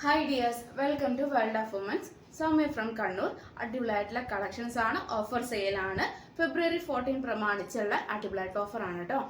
Hi dears, welcome to World of Women's. Soumya from Kannur. അടിപൊളിയായിട്ടുള്ള collections ആണ്, offer sale ആണ്. ഫെബ്രുവരി 14 പ്രമാണിച്ചുള്ള അടിപൊളിയായിട്ട് offer ആണ് കേട്ടോ.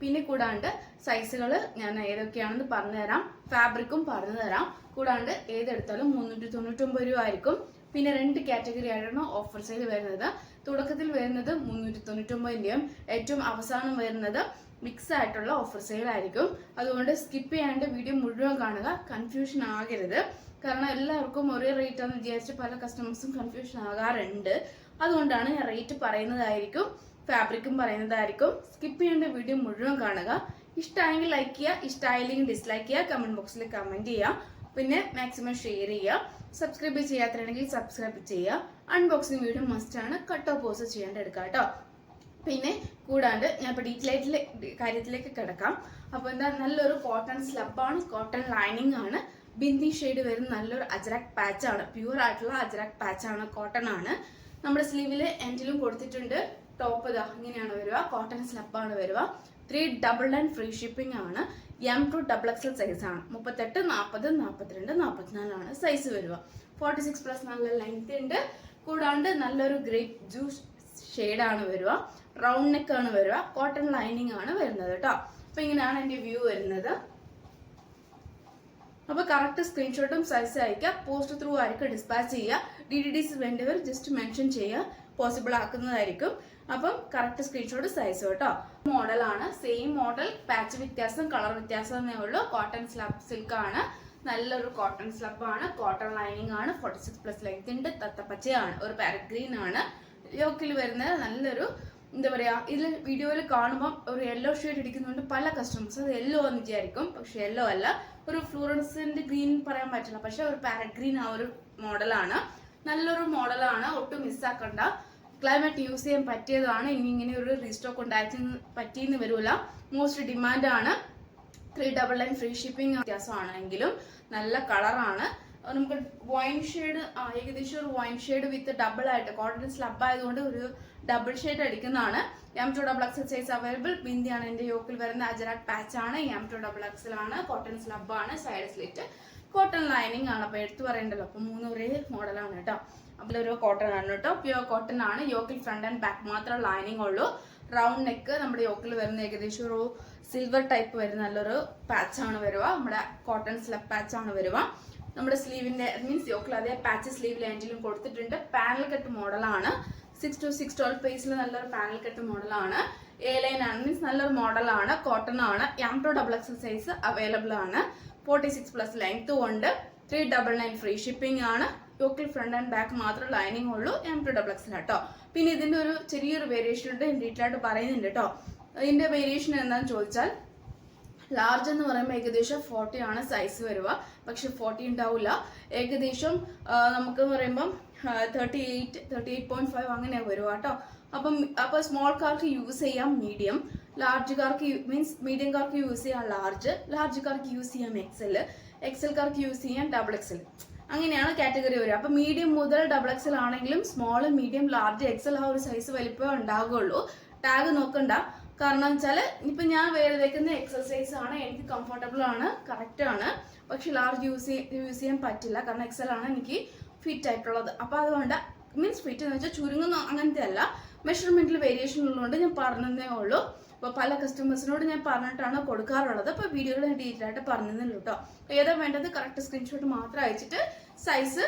പിന്നെ കൂടാണ്ട് സൈസുകൾ ഞാൻ ഏതൊക്കെയാണെന്ന് പറഞ്ഞുതരാം, ഫാബ്രിക്കും പറഞ്ഞു തരാം. കൂടാണ്ട് ഏതെടുത്താലും 399 രൂപ ആയിരിക്കും. പിന്നെ രണ്ട് കാറ്റഗറി ആയിട്ടാണ് ഓഫർ സെയിൽ വരുന്നത്. തുടക്കത്തിൽ വരുന്നത് 399ന്റെയും ഏറ്റവും അവസാനം വരുന്നത് മിക്സ് ആയിട്ടുള്ള ഓഫർ സെയിൽ ആയിരിക്കും. അതുകൊണ്ട് സ്കിപ്പ് ചെയ്യാണ്ട് വീഡിയോ മുഴുവൻ കാണുക, കൺഫ്യൂഷൻ ആകരുത്. കാരണം എല്ലാവർക്കും ഒരേ റേറ്റ് ആണെന്ന് വിചാരിച്ച് പല കസ്റ്റമേഴ്സും കൺഫ്യൂഷൻ ആകാറുണ്ട്. അതുകൊണ്ടാണ് ഞാൻ റേറ്റ് പറയുന്നതായിരിക്കും, ഫാബ്രിക്കും പറയുന്നതായിരിക്കും. സ്കിപ്പ് ചെയ്യേണ്ട വീഡിയോ മുഴുവൻ കാണുക. ഇഷ്ടമായെങ്കിൽ ലൈക്ക് ചെയ്യുക, ഇഷ്ടമായില്ലെങ്കിൽ ഡിസ്ലൈക്ക് ചെയ്യുക, കമന്റ് ബോക്സിൽ കമന്റ് ചെയ്യുക. പിന്നെ മാക്സിമം ഷെയർ ചെയ്യുക. സബ്സ്ക്രൈബ് ചെയ്യാത്തതാണെങ്കിൽ സബ്സ്ക്രൈബ് ചെയ്യുക. അൺബോക്സിംഗ് വീഡിയോ മസ്റ്റ് ആണ്, കട്ട് ഓഫ് പോസ്റ്റ് ചെയ്യാണ്ട് എടുക്കാം കേട്ടോ. പിന്നെ കൂടാണ്ട് ഞാൻ ഇപ്പോൾ ഡീറ്റെയിൽ കാര്യത്തിലേക്ക് കിടക്കാം. അപ്പോൾ എന്താ, നല്ലൊരു കോട്ടൺ സ്ലബാണ്, കോട്ടൺ ലൈനിങ് ആണ്, ബിന്ദി ഷെയ്ഡ് വരുന്ന നല്ലൊരു അജ്രക് പാച്ച് ആണ്, പ്യൂർ ആയിട്ടുള്ള അജ്രക് പാച്ച് ആണ്, കോട്ടൺ ആണ്. നമ്മുടെ സ്ലീവില് എൻഡിലും കൊടുത്തിട്ടുണ്ട്. ടോപ്പ് ഇതാ ഇങ്ങനെയാണ് വരിക, കോട്ടൺ സ്ലബാണ് വരിക. 399 ഫ്രീ ഷിപ്പിംഗ് ആണ്. M2XXL സൈസ് ആണ്. 38, 40, 42, 44 ആണ് സൈസ് വരിക. 46+ നല്ല ലെങ്ത് ഉണ്ട്. കൂടാണ്ട് നല്ലൊരു ഗ്രേപ്പ് ജ്യൂസ് ഷെയ്ഡാണ് വരിക. റൗണ്ട് നെക്ക് ആണ് വരിക. കോട്ടൺ ലൈനിങ് ആണ് വരുന്നത് കേട്ടോ. അപ്പൊ ഇങ്ങനെയാണ് എന്റെ വ്യൂ വരുന്നത്. അപ്പൊ കറക്റ്റ് സ്ക്രീൻഷോട്ടും സൈസ് അയക്കുക. പോസ്റ്റ് ത്രൂ ആയിരിക്കും ഡിസ്പാച്ച് ചെയ്യുക. DDDs വേണ്ടവർ ജസ്റ്റ് മെൻഷൻ ചെയ്യുക, പോസിബിൾ ആക്കുന്നതായിരിക്കും. അപ്പം കറക്റ്റ് സ്ക്രീൻഷോട്ട് സൈസ് കേട്ടോ. മോഡലാണ് സെയിം മോഡൽ, പാച്ച് വ്യത്യാസം, കളർ വ്യത്യാസം എന്നേ ഉള്ളൂ. കോട്ടൺ സ്ലബ് സിൽക്ക് ആണ്, നല്ലൊരു കോട്ടൺ സ്ലബ് ആണ്, കോട്ടൺ ലൈനിങ് ആണ്, 46+ ലെങ്ത് ഉണ്ട്, തത്തപ്പച്ചയാണ്, ഒരു പാരറ്റ് ഗ്രീൻ ആണ്. യോക്കിൽ വരുന്നത് നല്ലൊരു എന്താ പറയാ, ഇതിൽ വീഡിയോയിൽ കാണുമ്പോൾ ഒരു യെല്ലോ ഷെയ്ഡ് ഇടിക്കുന്നുണ്ട് പല കസ്റ്റമേഴ്സ്. അത് യെല്ലോ എന്ന് വിചാരിക്കും, പക്ഷെ യെല്ലോ അല്ല, ഒരു ഫ്ലൂറൻസെന്റ് ഗ്രീൻ പറയാൻ പറ്റില്ല, പക്ഷെ ഒരു പാരറ്റ് ഗ്രീൻ ആ ഒരു മോഡലാണ്. നല്ലൊരു മോഡലാണ്, ഒട്ടും മിസ്സാക്കണ്ട. ക്ലൈമറ്റ് യൂസ് ചെയ്യാൻ പറ്റിയതാണ്. ഇനി ഇങ്ങനെ ഒരു റീസ്റ്റോക്ക് ഉണ്ടാക്കി പറ്റിയെന്ന് വരില്ല. മോസ്റ്റ് ഡിമാൻഡ് ആണ്. 399 ഫ്രീ ഷിപ്പിംഗ് വ്യത്യാസമാണെങ്കിലും നല്ല കളറാണ്. നമുക്ക് വൈൻ ഷെയ്ഡ്, ഏകദേശം ഒരു വൈൻ ഷെയ്ഡ് വിത്ത് ഡബിൾ ആയിട്ട്, കോട്ടൺ സ്ലബ് ആയതുകൊണ്ട് ഒരു ഡബിൾ ഷെയ്ഡ് അടിക്കുന്നതാണ്. M2XXL size available. ബിന്ദിയാണ് എന്റെ യോക്കിൽ വരുന്ന അജ്രക് പാച്ച് ആണ്. M2XXL ആണ്, കോട്ടൺ സ്ലബ് ആണ്, സൈഡ് സ്ലിറ്റ്, കോട്ടൺ ലൈനിങ് ആണ്. അപ്പൊ എടുത്തു പറയണ്ടല്ലോ, അപ്പൊ 3 ഒരേ മോഡലാണ് കേട്ടോ. അതിലൊരു കോട്ടൺ ആണ് കേട്ടോ, പ്യൂർ കോട്ടൺ ആണ്. യോക്കിൽ ഫ്രണ്ട് ആൻഡ് ബാക്ക് മാത്രം ലൈനിങ് ഉള്ളൂ. റൗണ്ട് നെക്ക് നമ്മുടെ യോക്കിൽ വരുന്ന ഏകദേശം ഒരു സിൽവർ ടൈപ്പ് വരുന്ന നല്ലൊരു പാച്ച് ആണ് വരിക. നമ്മുടെ കോട്ടൺ സ്ലബ് പാച്ച് ആണ് വരിക. നമ്മുടെ സ്ലീവിന്റെ മീൻസ് യോക്കിൽ അതേ പാച്ച് സ്ലീവിൽ എൻഡിലും കൊടുത്തിട്ടുണ്ട്. പാനൽ കട്ട് മോഡലാണ്. 6 to 612 പേസിൽ നല്ലൊരു പാനൽ കട്ട് മോഡലാണ്. എ ലൈൻ ആണ്, മീൻസ് നല്ലൊരു മോഡലാണ്, കോട്ടൺ ആണ്. M2XXL സൈസ് അവൈലബിൾ ആണ്. 46+ ലെങ്ത് ഉണ്ട്. 399 ഫ്രീ ഷിപ്പിംഗ് ആണ്. യോക്കിൽ ഫ്രണ്ട് ആൻഡ് ബാക്ക് മാത്രം ലൈനിങ് ഉള്ളൂ. M2XXL കേട്ടോ. പിന്നെ ഇതിന്റെ ഒരു ചെറിയൊരു വേരിയേഷൻ ഉണ്ട്, ഡീറ്റെയിൽ ആയിട്ട് പറയുന്നുണ്ട് കേട്ടോ. ഇതിന്റെ വേരിയേഷൻ എന്താണെന്ന് ചോദിച്ചാൽ, ലാർജ് എന്ന് പറയുമ്പോൾ ഏകദേശം 40 ആണ് സൈസ് വരിക, പക്ഷെ 40 ഉണ്ടാവില്ല. ഏകദേശം നമുക്ക് പറയുമ്പം 38.5 അങ്ങനെയാണ് വരിക കേട്ടോ. അപ്പൊ സ്മോൾ കാർക്ക് യൂസ് ചെയ്യാം മീഡിയം, ലാർജ് കാർക്ക് മീൻസ് മീഡിയം കാർക്ക് യൂസ് ചെയ്യാം ലാർജ് കാർക്ക് യൂസ് ചെയ്യാം എക്സൽ കാർക്ക് യൂസ് ചെയ്യാം XXL. അങ്ങനെയാണ് കാറ്റഗറി വരിക. അപ്പൊ മീഡിയം മുതൽ XXL ആണെങ്കിലും സ്മോൾ, മീഡിയം, ലാർജ്, എക്സൽ ആ ഒരു സൈസ് വലിപ്പം ഉണ്ടാകുള്ളൂ. ടാഗ് നോക്കണ്ട. കാരണം വെച്ചാൽ ഇപ്പൊ ഞാൻ വേറെ വെക്കുന്ന എക്സസൈസ് ആണ്, എനിക്ക് കംഫർട്ടബിൾ ആണ്, കറക്റ്റ് ആണ്. പക്ഷെ ലാർജ് യൂസ് ചെയ്യാൻ പറ്റില്ല, കാരണം എക്സൽ ആണ് എനിക്ക് ഫിറ്റ് ആയിട്ടുള്ളത്. അപ്പൊ അതുകൊണ്ട് മീൻസ് ഫിറ്റ് എന്ന് വെച്ചാൽ ചുരുങ്ങുന്ന അങ്ങനത്തെ അല്ല, മെഷർമെന്റിൽ വേരിയേഷൻ ഉള്ളതുകൊണ്ട് ഞാൻ പറഞ്ഞതേ ഉള്ളൂ. അപ്പൊ പല കസ്റ്റമേഴ്സിനോട് ഞാൻ പറഞ്ഞിട്ടാണ് കൊടുക്കാറുള്ളത്. അപ്പൊ വീഡിയോയിൽ ഡീറ്റെയിൽ ആയിട്ട് പറഞ്ഞതേ കേട്ടോ. ഏതാ വേണ്ടത് കറക്റ്റ് സ്ക്രീൻഷോട്ട് മാത്രം അയച്ചിട്ട് സൈസ്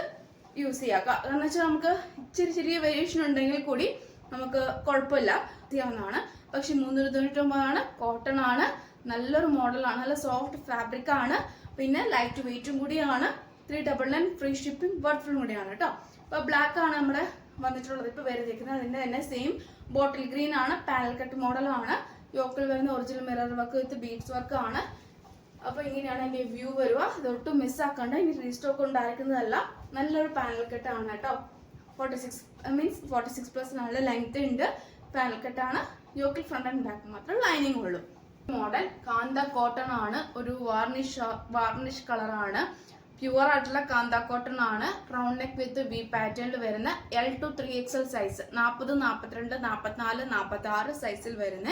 യൂസ് ചെയ്യാം. കാരണം വെച്ചാൽ നമുക്ക് ചെറിയ വേരിയേഷൻ ഉണ്ടെങ്കിൽ കൂടി നമുക്ക് കുഴപ്പമില്ല, ചെയ്യാവുന്നതാണ്. പക്ഷെ 399 ആണ്, കോട്ടൺ ആണ്, നല്ലൊരു മോഡലാണ്, നല്ല സോഫ്റ്റ് ഫാബ്രിക് ആണ്, പിന്നെ ലൈറ്റ് വെയിറ്റും കൂടിയാണ്. 399 ഫ്രീ ഷിപ്പിംഗ് വർഡ്ഫുൾ കൂടിയാണ് കേട്ടോ. അപ്പൊ ബ്ലാക്ക് ആണ് നമ്മുടെ വന്നിട്ടുള്ളത്, ഇപ്പൊ വരുന്നത്. അതിന്റെ തന്നെ സെയിം ബോട്ടിൽ ഗ്രീൻ ആണ്, പാനൽ കട്ട് മോഡലാണ്. യോക്കിൽ വരുന്ന original mirror work with beads work ആണ്. അപ്പൊ ഇങ്ങനെയാണ് എന്റെ വ്യൂ വരിക. ഇതൊട്ടും മിസ്സാക്കണ്ട, ഇനി റീസ്റ്റോക്ക് ഉണ്ടായിരിക്കുന്നതല്ല. നല്ലൊരു പാനൽ കട്ട് ആണ് കേട്ടോ. 46+ നല്ല ലെങ്ത് ഉണ്ട്. പാനൽ കട്ട് ആണ്. യോക്കിൽ ഫ്രണ്ട് ആൻഡ് ബാക്ക് മാത്രം ലൈനിങ് ഉള്ളൂ. മോഡൽ കാന്ത കോട്ടൺ ആണ്, ഒരു വാർണിഷ് കളർ ആണ്, പ്യുവർ ആയിട്ടുള്ള കാന്ത കോട്ടൺ ആണ്. റൗണ്ട് നെക്ക് വിത്ത് വി പാറ്റേണിൽ വരുന്ന L to 3XL സൈസ്, 40, 42, 44, 46 സൈസിൽ വരുന്ന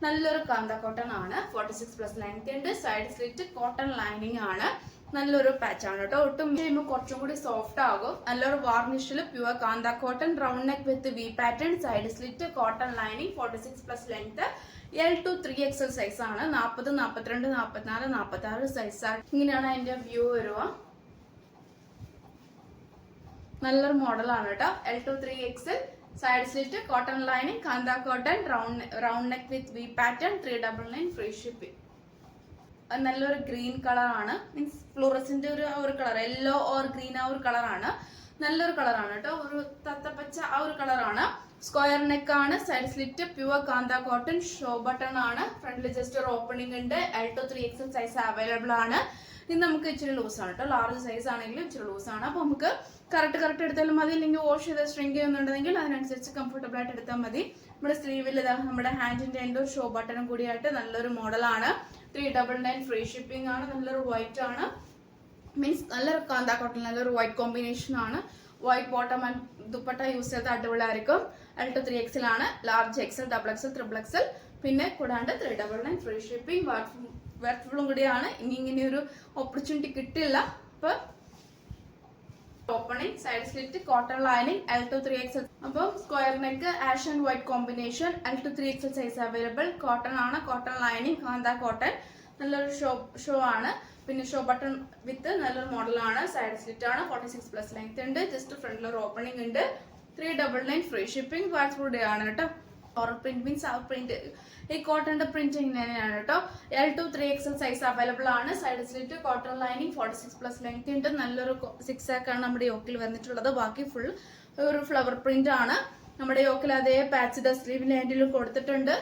നല്ലൊരു കാന്ത കോട്ടൺ ആണ്. 46+ ലെങ്ത് ഉണ്ട്. സൈഡ് സ്ലിറ്റ് കോട്ടൺ ലൈനിങ് ആണ്. നല്ലൊരു പാച്ചാണ് കേട്ടോ. ഒട്ടും ചെയ്യുമ്പോൾ കുറച്ചും കൂടി സോഫ്റ്റ് ആകും. നല്ലൊരു വാർണിഷിൽ pure kantha cotton, round neck with V pattern, side slit, cotton lining, 46+ length, L to 3XL size ആണ്. 40, 42, 44, 46 സൈസാണ്. ഇങ്ങനെയാണ് അതിന്റെ വ്യൂ വരിക. നല്ലൊരു മോഡലാണ് കേട്ടോ. L to 3XL, side slit, cotton lining, kantha cotton, round neck with V pattern, 399 free shipping. നല്ലൊരു green കളറാണ്, മീൻസ് ഫ്ലൂറസിന്റെ ഒരു കളർ, യെല്ലോ ഓർ ഗ്രീൻ ആ ഒരു കളറാണ്. നല്ലൊരു കളറാണ് കേട്ടോ, ഒരു തത്തപ്പച്ച ആ ഒരു കളറാണ്. സ്ക്വയർ നെക്ക് ആണ്, side slit, pure kantha cotton, show button ആണ്, ഫ്രണ്ടിൽ ജസ്റ്റ് ഒരു ഓപ്പണിംഗ് ഉണ്ട്. L to 3XL size available ആണ്. ഇത് നമുക്ക് ഇച്ചിരി ലൂസാണ് കേട്ടോ, ലാർജ് സൈസ് ആണെങ്കിലും ഇച്ചിരി ലൂസാണ്. അപ്പോൾ നമുക്ക് കറക്റ്റ് എടുത്താലും മതി, അല്ലെങ്കിൽ വാഷ് ചെയ്ത് സ്ട്രിങ്ക് ചെയ്യുന്നുണ്ടെങ്കിൽ അതിനനുസരിച്ച് കംഫർട്ടബിൾ ആയിട്ട് എടുത്താൽ മതി. നമ്മുടെ സ്ലീവിൽ നമ്മുടെ ഹാൻഡിന്റെ എൻ്റെ ഒരു ഷോ ബട്ടണും കൂടിയായിട്ട് നല്ലൊരു മോഡലാണ്. 399 ഫ്രീ ഷിപ്പിംഗ് ആണ്. നല്ലൊരു വൈറ്റ് ആണ്, മീൻസ് നല്ലൊരു കാന്ത കോട്ടൺ, നല്ലൊരു വൈറ്റ് കോമ്പിനേഷൻ ആണ്. White bottom and dupatta use ചെയ്ത് അടിപൊളിയായിരിക്കും. L to 3XL ആണ്, ലാർജ് XL, XXL, XXL. പിന്നെ കൂടാണ്ട് 399 ഫ്രീ ഷിപ്പിംഗ്, വർത്തഫുള്ളും കൂടിയാണ്. ഇങ്ങനെ ഒരു ഓപ്പർച്യൂണിറ്റി കിട്ടില്ല. അപ്പൊ opening, side slit, cotton lining, L to 3XL. അപ്പം square neck, ash and white combination, L to 3XL size available. Cotton ആണ്, കോട്ടൺ ലൈനിങ്, കാന്ത കോട്ടൺ. നല്ലൊരു ഷോ ആണ്. പിന്നെ ഷോ ബട്ടൺ വിത്ത് നല്ലൊരു മോഡലാണ്. സൈഡ് സ്ലിറ്റ് ആണ്, 46+ ലെങ്ത് ഉണ്ട്. ജസ്റ്റ് ഫ്രണ്ടിലൊരു ഓപ്പണിംഗ് ഉണ്ട്. 399 ഫ്രീ ഷിപ്പിംഗ്. വാട്സ്ആപ്പ് ആണ് കേട്ടോ. പ്രിന്റ് മീൻസ് ആ പ്രിന്റ്, ഈ കോട്ടന്റെ പ്രിന്റ് ഇങ്ങനെയാണ് കേട്ടോ. L to 3XL size available ആണ്. Side slit, cotton lining, 46+ length ഉണ്ട്. നല്ലൊരു 6 ആണ് നമ്മുടെ യോക്കിൽ വന്നിട്ടുള്ളത്. ബാക്കി ഫുൾ ഒരു ഫ്ലവർ പ്രിന്റ് ആണ്. നമ്മുടെ യോക്കിൽ അതേ പാച്ച് സ്ലീവിന്റെ ഹാൻഡിലും കൊടുത്തിട്ടുണ്ട്.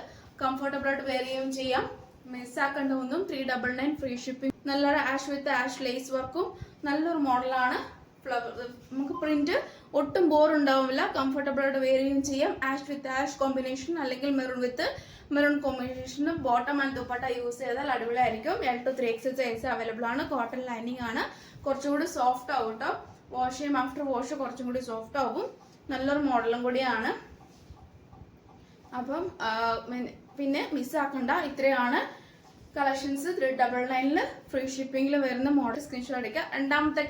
കംഫർട്ടബിൾ ആയിട്ട് വെയർ ചെയ്യുകയും ചെയ്യാം. മിസ്സാക്കേണ്ട ഒന്നും. 399 ഫ്രീ ഷിപ്പിംഗ്. നല്ലൊരു ആഷ് വിത്ത് ആഷ് ലേസ് വർക്കും നല്ലൊരു മോഡലാണ്. നമുക്ക് പ്രിന്റ് ഒട്ടും ബോർ ഉണ്ടാവില്ല, കംഫർട്ടബിൾ ആയിട്ട് വെയർ ചെയ്യുകയും ചെയ്യാം. ആഷ് വിത്ത് ആഷ് കോമ്പിനേഷൻ അല്ലെങ്കിൽ maroon with maroon combination bottom and dupatta use ചെയ്താൽ അടിപൊളിയായിരിക്കും. L to 3XL size available ആണ്. കോട്ടൺ ലൈനിങ് ആണ്. കുറച്ചും കൂടി സോഫ്റ്റ് ആവും കേട്ടോ. വാഷ് ചെയ്യും, ആഫ്റ്റർ വാഷ് കുറച്ചും കൂടി സോഫ്റ്റ് ആവും. നല്ലൊരു മോഡലും കൂടിയാണ്. അപ്പം പിന്നെ മിസ്സാക്കണ്ട. ഇത്രയാണ് കളക്ഷൻസ്. 399 ഫ്രീ ഷിപ്പിംഗിൽ വരുന്ന മോഡൽ സ്ക്രീൻഷോട്ട് അടിക്കുക. രണ്ടാമത്തെ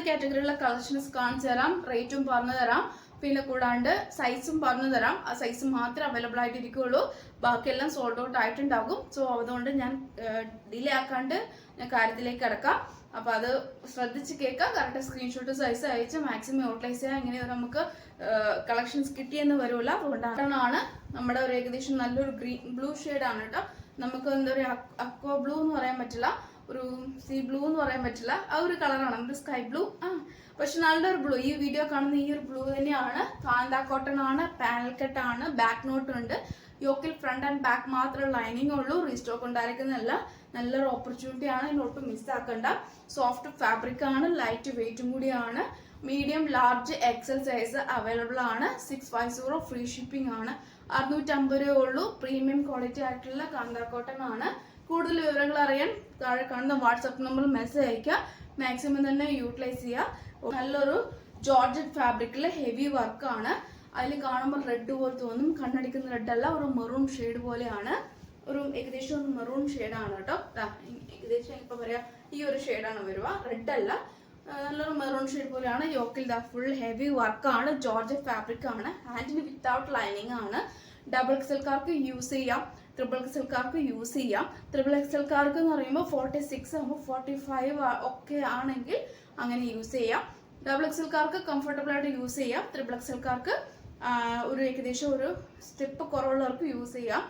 കാറ്റഗറിയിലുള്ള കളക്ഷൻസ് കാണിച്ചു തരാം, റേറ്റും പറഞ്ഞു തരാം. പിന്നെ കൂടാണ്ട് സൈസും പറഞ്ഞു തരാം. ആ സൈസ് മാത്രമേ അവൈലബിൾ ആയിട്ടിരിക്കുകയുള്ളൂ. ബാക്കിയെല്ലാം സോൾഡ് ഔട്ട് ആയിട്ടുണ്ടാകും. സോ അതുകൊണ്ട് ഞാൻ ഡിലേ ആക്കാണ്ട് ഞാൻ കാര്യത്തിലേക്ക് കിടക്കാം. അപ്പൊ അത് ശ്രദ്ധിച്ച് കേൾക്കാം. കറക്റ്റ് സ്ക്രീൻഷോട്ട് സൈസ് അയച്ച് മാക്സിമം യൂട്ടിലൈസ് ചെയ്യാൻ. ഇങ്ങനെ നമുക്ക് കളക്ഷൻസ് കിട്ടിയെന്ന് വരില്ല. അതുകൊണ്ടാണ് നമ്മുടെ ഒരു ഏകദേശം നല്ലൊരു ബ്ലൂ ഷെയ്ഡാണ് കേട്ടോ. നമുക്ക് എന്താ പറയുക, അക്വ ബ്ലൂ എന്ന് പറയാൻ പറ്റില്ല, ഒരു സീ ബ്ലൂ എന്ന് പറയാൻ പറ്റില്ല, ആ ഒരു കളറാണ്. നമുക്ക് സ്കൈ ബ്ലൂ പക്ഷെ നല്ലൊരു ബ്ലൂ. ഈ വീഡിയോ കാണുന്ന ഈ ഒരു ബ്ലൂ തന്നെയാണ്. കാന്ത കോട്ടൺ ആണ്, പാനൽ കട്ട് ആണ്, ബാക്ക് നോട്ട് ഉണ്ട്. യോക്കിൽ ഫ്രണ്ട് ആൻഡ് ബാക്ക് മാത്രമേ ലൈനിങ് ഉള്ളൂ. റീസ്റ്റോക്ക് ഉണ്ടായിരിക്കുന്നതല്ല. നല്ലൊരു ഓപ്പർച്യൂണിറ്റി ആണ്, ഇതിനൊട്ടും മിസ്സാക്കണ്ട. സോഫ്റ്റ് ഫാബ്രിക് ആണ്, ലൈറ്റ് വെയിറ്റും കൂടിയാണ്. Medium large XL size available ആണ്. 650 ഫ്രീ ഷിപ്പിംഗ് ആണ്. 650 രൂപയേ ഉള്ളൂ. പ്രീമിയം ക്വാളിറ്റി ആയിട്ടുള്ള കാന്ത കോട്ടൺ ആണ്. കൂടുതൽ വിവരങ്ങൾ അറിയാൻ താഴെ കാണുന്ന വാട്സാപ്പ് നമ്പറിൽ മെസ്സേജ് അയക്കുക. മാക്സിമം തന്നെ യൂട്ടിലൈസ് ചെയ്യുക. നല്ലൊരു ജോർജറ്റ് ഫാബ്രിക്കിൽ ഹെവി വർക്കാണ്. അതിൽ കാണുമ്പോൾ റെഡ് പോലെ തോന്നും. കണ്ണടിക്കുന്ന റെഡ് അല്ല, ഒരു മെറൂൺ ഷെയ്ഡ് പോലെയാണ്. ഒരു ഏകദേശം ഒരു മെറൂൺ ഷെയ്ഡാണ് കേട്ടോ. ഏകദേശം ഇപ്പൊ പറയാ ഈ ഒരു ഷെയ്ഡാണ് വരിക, റെഡ് അല്ല. നല്ലൊരു മെറൂൺ ഷെയ്ഡ് പോലെയാണ്. യോക്കിൽ ഫുൾ ഹെവി വർക്കാണ്. ജോർജറ്റ് ഫാബ്രിക് ആണ്. ഹാൻഡിന് വിത്തൗട്ട് ലൈനിങ് ആണ്. XXLക്കാർക്ക് യൂസ് ചെയ്യാം, XXLക്കാർക്ക് യൂസ് ചെയ്യാം. XXLക്കാർക്ക് എന്ന് പറയുമ്പോൾ 46 ആകുമ്പോൾ 45 ഒക്കെ ആണെങ്കിൽ അങ്ങനെ യൂസ് ചെയ്യാം. XXLക്കാർക്ക് കംഫർട്ടബിൾ ആയിട്ട് യൂസ് ചെയ്യാം. XXLക്കാർക്ക് ഒരു ഏകദേശം ഒരു സ്റ്റെപ്പ് കുറവുള്ളവർക്ക് യൂസ് ചെയ്യാം.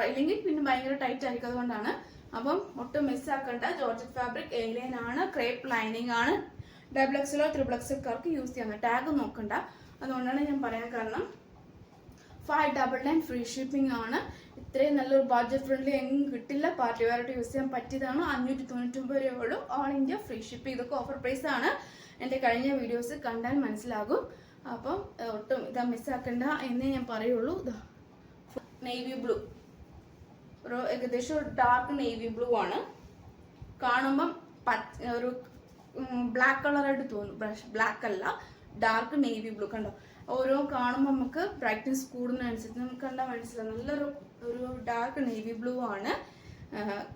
ഇല്ലെങ്കിൽ പിന്നെ ഭയങ്കര ടൈറ്റ് ആയിരിക്കും. അതുകൊണ്ടാണ്. അപ്പം ഒട്ടും മിസ്സാക്കണ്ട. ജോർജറ്റ് ഫാബ്രിക്, ഏലിയൻ ആണ്, ക്രേപ്പ് ലൈനിങ് ആണ്. XXL XXLക്കാർക്ക് യൂസ് ചെയ്യാം. ടാഗ് നോക്കണ്ട. അതുകൊണ്ടാണ് ഞാൻ പറയാൻ കാരണം. 599 ഫ്രീ ഷിപ്പിംഗ് ആണ്. ഇത്രയും നല്ലൊരു ബഡ്ജറ്റ് ഫ്രണ്ട്ലി എങ്ങും കിട്ടില്ല. പാർട്ടി വെയറായിട്ട് യൂസ് ചെയ്യാൻ പറ്റിയതാണ്. 599 രൂപയേ ഉള്ളൂ. All India free shipping. ഇതൊക്കെ ഓഫർ പ്രൈസ് ആണ്. എൻ്റെ കഴിഞ്ഞ വീഡിയോസ് കണ്ടാൽ മനസ്സിലാകും. അപ്പം ഒട്ടും ഇതാ മിസ്സാക്കണ്ട എന്നേ ഞാൻ പറയുള്ളൂ. നേവി ബ്ലൂ, ഒരു ഏകദേശം ഒരു ഡാർക്ക് നേവി ബ്ലൂ ആണ്. കാണുമ്പം ഒരു ബ്ലാക്ക് കളറായിട്ട് തോന്നും. ബ്ലാക്ക് അല്ല, ഡാർക്ക് നേവി ബ്ലൂ. കണ്ടോ, ഓരോ കാണുമ്പോൾ നമുക്ക് ബ്രൈറ്റ്നസ് കൂടുന്നതനുസരിച്ച് നമുക്ക് കണ്ടാൽ മനസ്സിലാവും. നല്ലൊരു ഡാർക്ക് നേവി ബ്ലൂ ആണ്.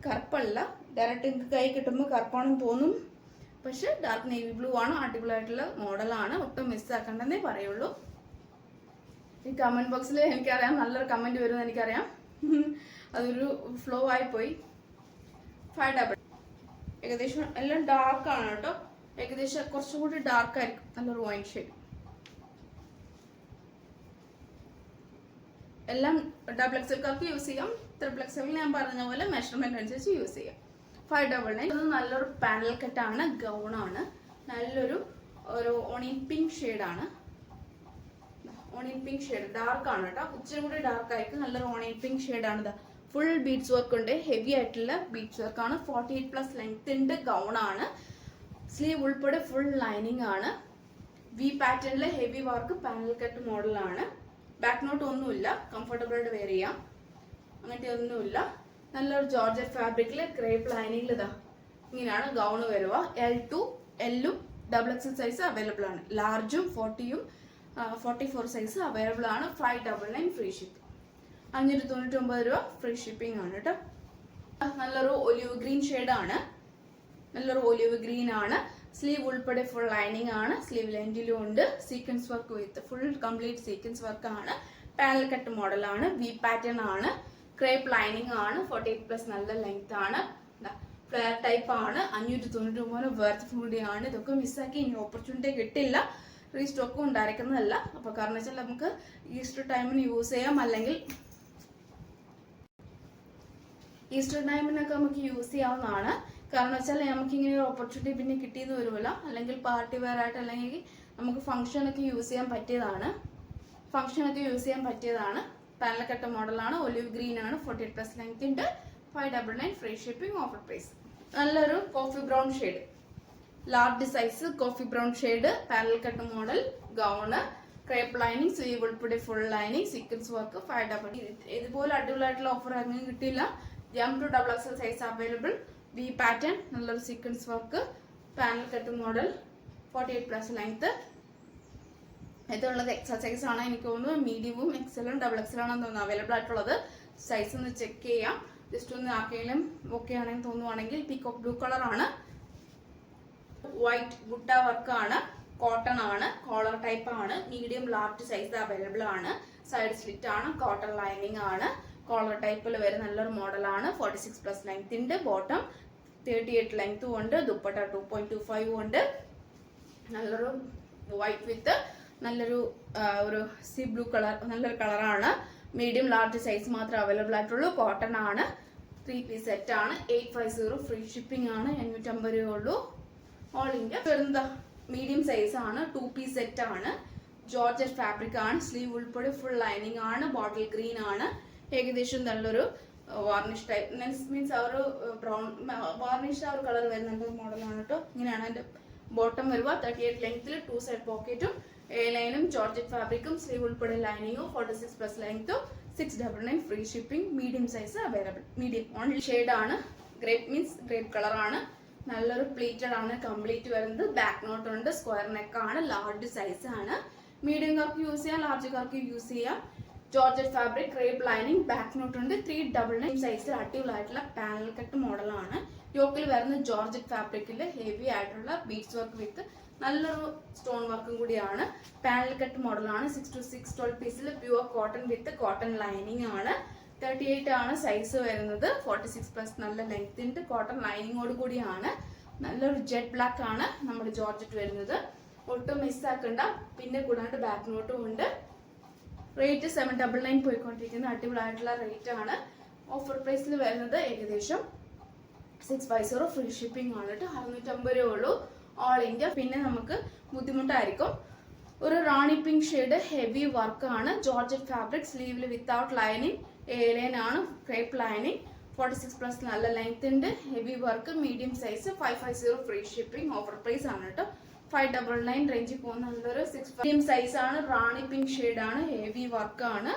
കറുപ്പല്ല, ഡയറക്റ്റ് നിങ്ങൾക്ക് കൈ കിട്ടുമ്പോൾ കറുപ്പാണെന്ന് തോന്നും, പക്ഷെ ഡാർക്ക് നേവി ബ്ലൂ ആണ്. അടിപൊളിയായിട്ടുള്ള മോഡലാണ്, ഒട്ടും മിസ്സാക്കണ്ടെന്നേ പറയുള്ളൂ. ഈ കമന്റ് ബോക്സിൽ എനിക്കറിയാം നല്ലൊരു കമന്റ് വരുമെന്ന് എനിക്കറിയാം. അതൊരു ഫ്ലോ ആയിപ്പോയി. 5 ഏകദേശം എല്ലാം ഡാർക്കാണ് കേട്ടോ, ഏകദേശം കുറച്ചും കൂടി ഡാർക്ക് ആയിരിക്കും, നല്ലൊരു വൈൻ ഷെയ്ഡ്. എല്ലാം ഡബിൾ എക്സൽക്കാർക്ക് യൂസ് ചെയ്യാം, ട്രിപ്പിൾ എക്സൽ ഞാൻ പറഞ്ഞ പോലെ മെഷർമെന്റ് അനുസരിച്ച് യൂസ് ചെയ്യാം. 599. ഇത് നല്ലൊരു പാനൽ കട്ടാണ്, ഗൗണാണ്, നല്ലൊരു ഓണിയൻ പിങ്ക് ഷെയ്ഡാണ്. ഓണിയൻ പിങ്ക് ഷെയ്ഡ് ഡാർക്ക് ആണ് കേട്ടോ, ഇച്ചിരി കൂടി ഡാർക്ക് ആയിരിക്കും. നല്ലൊരു ഓണിയൻ പിങ്ക് ഷെയ്ഡാണ്. ഇതാ ഫുൾ ബീഡ്സ് വർക്ക് ഉണ്ട്, ഹെവി ആയിട്ടുള്ള ബീഡ്സ് വർക്ക് ആണ്. 48+ ലെങ്ത് ഉണ്ട്, ഗൗണാണ്. സ്ലീവ് ഉൾപ്പെടെ ഫുൾ ലൈനിങ് ആണ്. വി പാറ്റേണിലെ ഹെവി വർക്ക് പാനൽ കട്ട് മോഡലാണ്. ബാക്ക് നോട്ട് ഒന്നുമില്ല, കംഫർട്ടബിൾ ആയിട്ട് വെയർ ചെയ്യാം, അങ്ങനത്തെ ഒന്നുമില്ല. നല്ലൊരു ജോർജറ്റ് ഫാബ്രിക്കിൽ ക്രേപ്പ് ലൈനിങ്ങിൽ ഇതാ ഇങ്ങനെയാണ് ഗൗണ് വരുക. L2 L-ഉം ഡബിൾ എക്സൽ സൈസ് അവൈലബിൾ ആണ്. ലാർജും 40-യും 44 സൈസ് അവൈലബിൾ ആണ്. 599 ഫ്രീ ഷിപ്പിംഗ്. 599 രൂപ ഫ്രീ ഷിപ്പിംഗ് ആണ് കേട്ടോ. നല്ലൊരു ഒലിവ് ഗ്രീൻ ഷെയ്ഡാണ്, നല്ലൊരു ഒലിവ് ഗ്രീൻ ആണ്. സ്ലീവ് ഉൾപ്പെടെ ഫുൾ ലൈനിങ് ആണ്, സ്ലീവ് ലെൻറ്റിലും ഉണ്ട്. Sequence work with full complete sequence work ആണ്. പാനൽ കട്ട് മോഡലാണ്, വി പാറ്റേൺ ആണ്, ക്രേപ്പ് ലൈനിങ് ആണ്. 48+ നല്ല ലെങ്ത് ആണ്, ഫ്ലെയർ ടൈപ്പ് ആണ്. 599 വർത്ത് കൂടിയാണ്. ഇതൊക്കെ മിസ്സാക്കി ഇനി ഓപ്പർച്യൂണിറ്റി കിട്ടില്ല, റീസ്റ്റോക്കും ഉണ്ടായിരിക്കുന്നതല്ല. അപ്പോൾ കാരണം വെച്ചാൽ നമുക്ക് ഈസ്റ്റർ ടൈമിന് യൂസ് ചെയ്യാം, അല്ലെങ്കിൽ ഈസ്റ്റർ ടൈമിനൊക്കെ നമുക്ക് യൂസ് ചെയ്യാവുന്നതാണ്. കാരണം വെച്ചാൽ നമുക്ക് ഇങ്ങനെ ഒരു ഓപ്പർച്യൂണിറ്റി പിന്നെ കിട്ടിയെന്ന് വരുമല്ലോ, അല്ലെങ്കിൽ പാർട്ടി വെയർ ആയിട്ട് അല്ലെങ്കിൽ നമുക്ക് ഫംഗ്ഷനൊക്കെ യൂസ് ചെയ്യാൻ പറ്റിയതാണ്. പാനൽ കട്ട് മോഡലാണ്, ഒലിവ് ഗ്രീൻ ആണ്, 48+ ലെങ്ത് ഉണ്ട്. 599 ഫ്രീ ഷിപ്പിംഗ്, ഓഫർ പ്രൈസ്. നല്ലൊരു coffee brown shade, large size coffee brown shade, panel cut model, gown, crepe lining, sleeve ഉൾപ്പെടെ ഫുൾ ലൈനിങ്, സീക്വൻസ് വർക്ക്. 599. ഇതുപോലെ അടിപൊളിയായിട്ടുള്ള ഓഫർ അങ്ങനെ കിട്ടിയില്ല. M2 double XL size available. V pattern, നല്ലൊരു sequence work, panel cut model, 48+ length. ഇതുള്ളത് XL size ആണ് എനിക്ക് തോന്നുന്നു. മീഡിയവും എക്സലും ഡബിൾ എക്സലാണെന്ന് തോന്നുന്നു അവൈലബിൾ ആയിട്ടുള്ളത്. സൈസ് ഒന്ന് ചെക്ക് ചെയ്യാം, ജസ്റ്റ് ഒന്ന് ആർക്കെങ്കിലും ഓക്കെ ആണെന്ന് തോന്നുവാണെങ്കിൽ. പീകോക്ക് ബ്ലൂ കളറാണ്, വൈറ്റ് ബുട്ട വർക്ക് ആണ്, കോട്ടൺ ആണ്, കോളർ ടൈപ്പ് ആണ്. മീഡിയം ലാർജ് സൈസ് അവൈലബിൾ ആണ്. സൈഡ് സ്ലിറ്റ് ആണ്, കോട്ടൺ ലൈനിങ് ആണ്, കോളർ ടൈപ്പിൽ വരുന്ന നല്ലൊരു മോഡലാണ്. 46+ ലെങ്ത് ഉണ്ട്. ബോട്ടം 38 ലെങ്ത്തും ഉണ്ട്. ദുപ്പട്ട 2.25 ഉണ്ട്. നല്ലൊരു വൈറ്റ് വിത്ത് നല്ലൊരു ഒരു സീ ബ്ലൂ കളർ, നല്ലൊരു കളറാണ്. മീഡിയം ലാർജ് സൈസ് മാത്രമേ അവൈലബിൾ ആയിട്ടുള്ളൂ. കോട്ടൺ ആണ്, 3 പീസ് സെറ്റ് ആണ്. 850 ഫ്രീ ഷിപ്പിംഗ് ആണ്. 850 രൂപ ഉള്ളൂ. ഓൾ ഇന്ത്യ വരുന്നത് മീഡിയം സൈസ് ആണ്, 2 പീസ് സെറ്റ് ആണ്. ജോർജറ്റ് ഫാബ്രിക് ആണ്, സ്ലീവ് ഉൾപ്പെടെ ഫുൾ ലൈനിങ് ആണ്. ബോട്ടിൽ ഗ്രീൻ ആണ്, ഏകദേശം നല്ലൊരു വാർണിഷ് ടൈപ്പ്, മീൻസ് ആ ഒരു ബ്രൗൺ വാർണിഷ് ആ ഒരു കളർ വരുന്ന മോഡലാണ് കേട്ടോ. ഇങ്ങനെയാണ് അതിന്റെ ബോട്ടം വരുക. 38 ലെങ്ത്തിൽ 2 സൈഡ് പോക്കറ്റും എ ലൈനും ജോർജറ്റ് ഫാബ്രിക്കും സ്ലീവ് ഉൾപ്പെടെ ലൈനിങ്ങും 46+ ലെങ്ത്തും 699 free shipping. Medium size available. Medium only shade ആണ്. ഗ്രേപ്പ് മീൻസ് ഗ്രേപ്പ് കളർ ആണ്. നല്ലൊരു പ്ലീറ്റഡ് ആണ് കംപ്ലീറ്റ് വരുന്നത്. ബാക്ക് നോട്ട് ഉണ്ട്, സ്ക്വയർ നെക്ക് ആണ്, ലാർജ് സൈസ് ആണ്. മീഡിയംകാർക്ക് യൂസ് ചെയ്യാം, ലാർജുകാർക്ക് യൂസ് ചെയ്യാം. Georgette fabric, crepe lining, back knot ഉണ്ട്. 399 സൈസിൽ അടിപൊളിയായിട്ടുള്ള പാനൽ കട്ട് മോഡലാണ്. യോക്കിൽ വരുന്ന ജോർജറ്റ് ഫാബ്രിക്കിൽ ഹെവി ആയിട്ടുള്ള ബീഡ്സ് വർക്ക് വിത്ത് നല്ലൊരു സ്റ്റോൺ വർക്കും കൂടിയാണ്. പാനൽ കട്ട് മോഡലാണ്. 6 to 6 12 പീസിൽ പ്യുവർ കോട്ടൺ വിത്ത് കോട്ടൺ ലൈനിങ് ആണ്. 38 ആണ് സൈസ് വരുന്നത്. 46+ നല്ല ലെങ്ത് ഉണ്ട്. കോട്ടൺ ലൈനിങ്ങോട് കൂടിയാണ്. നല്ലൊരു ജെറ്റ് ബ്ലാക്ക് ആണ് നമ്മുടെ ജോർജറ്റ് വരുന്നത്. ഒട്ടും മിസ്സാക്കണ്ട. പിന്നെ കൂടാണ്ട് ബാക്ക് നോട്ടും ഉണ്ട്. റേറ്റ് 799 പോയിക്കൊണ്ടിരിക്കുന്ന അടിപൊളിയായിട്ടുള്ള റേറ്റ് ആണ്. ഓഫർ പ്രൈസിൽ വരുന്നത് ഏകദേശം 650 ഫ്രീ ഷിപ്പിംഗ് ആണ് കേട്ടോ. 650 രൂപ ഉള്ളൂ ഓൾ ഇന്ത്യ. പിന്നെ നമുക്ക് ബുദ്ധിമുട്ടായിരിക്കും. ഒരു rani pink shade heavy work ആണ്. ജോർജറ്റ് ഫാബ്രിക്, സ്ലീവിൽ വിത്തൗട്ട് ലൈനിങ്, എ ലൈൻ ആണ്, ക്രേപ്പ് ലൈനിങ്, 46+ നല്ല ലെങ്ത് ഉണ്ട്. Heavy work, medium size, 550 free shipping. Offer price ആണ് കേട്ടോ. 599 റേഞ്ചിൽ പോകുന്ന നല്ലൊരു 6 മീഡിയം സൈസ് ആണ്. റാണി പിങ്ക് ഷെയ്ഡ് ആണ്, ഹെവി വർക്ക് ആണ്.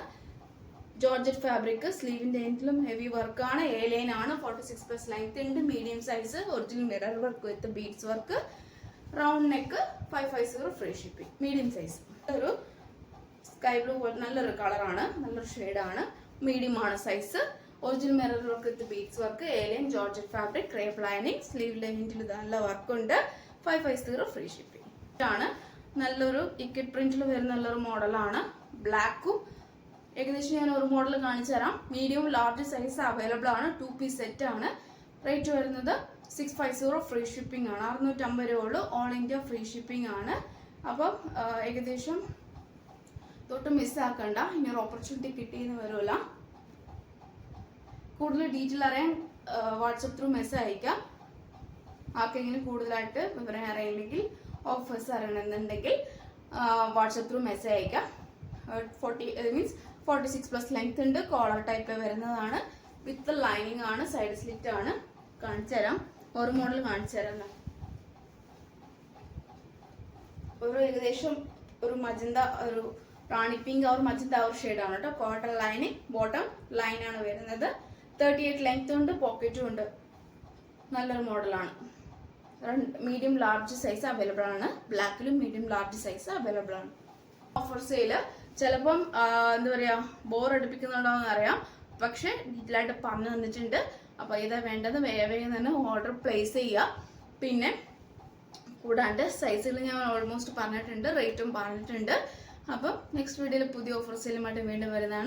ജോർജറ്റ് ഫാബ്രിക്, സ്ലീവിന്റെ എൻഡിലും ഹെവി വർക്ക് ആണ്. എ ലൈൻ ആണ്, 46+ ലെങ്ത് ഉണ്ട്. Medium size, original mirror work with beads work, round neck, 550 free shipping. Medium size. ഒരു സ്കൈ ബ്ലൂ നല്ലൊരു കളറാണ്, നല്ലൊരു ഷെയ്ഡാണ്. മീഡിയം ആണ് size. Original mirror work with beads work, alien georgette fabric, crepe lining, sleeve ലെങ്തിൽ നല്ല വർക്കുണ്ട്. 550 ഫ്രീ ഷിപ്പിംഗ് ആണ്. നല്ലൊരു ഇക്കറ്റ് പ്രിന്റിൽ വരുന്ന നല്ലൊരു മോഡലാണ്. ബ്ലാക്കും ഏകദേശം ഞാൻ ഒരു മോഡൽ കാണിച്ചു തരാം. മീഡിയം ലാർജ് സൈസ് അവൈലബിൾ ആണ്. 2 പീസ് സെറ്റ് ആണ്. റേറ്റ് വരുന്നത് 650 ഫ്രീ ഷിപ്പിംഗ് ആണ്. 650 രൂപ ഉള്ളൂ. ഓൾ ഇന്ത്യ ഫ്രീ ഷിപ്പിംഗ് ആണ്. അപ്പം ഏകദേശം തൊട്ട് മിസ്സാക്കണ്ട, ഇനിയൊരു ഓപ്പർച്യൂണിറ്റി കിട്ടിയെന്ന് വരില്ല. കൂടുതൽ ഡീറ്റെയിൽ അറിയാൻ വാട്സപ്പ് ത്രൂ മെസ്സേജ് അയക്കാം. ആർക്കെങ്കിലും കൂടുതലായിട്ട് വിവരം അറിയില്ലെങ്കിൽ ഓഫേഴ്സ് അറിയണമെന്നുണ്ടെങ്കിൽ വാട്സപ്പ് ത്രൂ മെസ്സേജ് അയക്കാം. 46+ ലെങ്ത് ഉണ്ട്. കോളർ ടൈപ്പ് വരുന്നതാണ്. വിത്ത് ലൈനിങ് ആണ്. സൈഡ് സ്ലിറ്റ് ആണ്. കാണിച്ചു തരാം. ഒരു മോഡൽ കാണിച്ചു തരാം. ഒരു ഏകദേശം ഒരു മജന്ത, ഒരു റാണി പിങ്ക് ഒരു മജന്ത ഒരു ഷെയ്ഡാണ് കേട്ടോ. കോട്ടൺ ലൈനിങ്, ബോട്ടം ലൈനാണ് വരുന്നത്. 38 ലെങ്ത് ഉണ്ട്. പോക്കറ്റും ഉണ്ട്. നല്ലൊരു മോഡലാണ്. മീഡിയം ലാർജ് സൈസ് അവൈലബിൾ ആണ്. ബ്ലാക്കിലും മീഡിയം ലാർജ് സൈസ് അവൈലബിൾ ആണ്. ഓഫർ സെയില് ചിലപ്പം എന്താ പറയുക, ബോർ അടുപ്പിക്കുന്നുണ്ടോയെന്ന് അറിയാം. പക്ഷെ ഡീറ്റെയിൽ ആയിട്ട് പറഞ്ഞു തന്നിട്ടുണ്ട്. അപ്പോൾ ഇതാ വേണ്ടത് വേഗം തന്നെ ഓർഡർ പ്ലേസ് ചെയ്യുക. പിന്നെ കൂടാണ്ട് സൈസുകൾ ഞാൻ ഓൾമോസ്റ്റ് പറഞ്ഞിട്ടുണ്ട്, റേറ്റും പറഞ്ഞിട്ടുണ്ട്. അപ്പം നെക്സ്റ്റ് വീഡിയോയിൽ പുതിയ ഓഫർ സെയിലുമായിട്ട് വീണ്ടും വരുന്നതാണ്.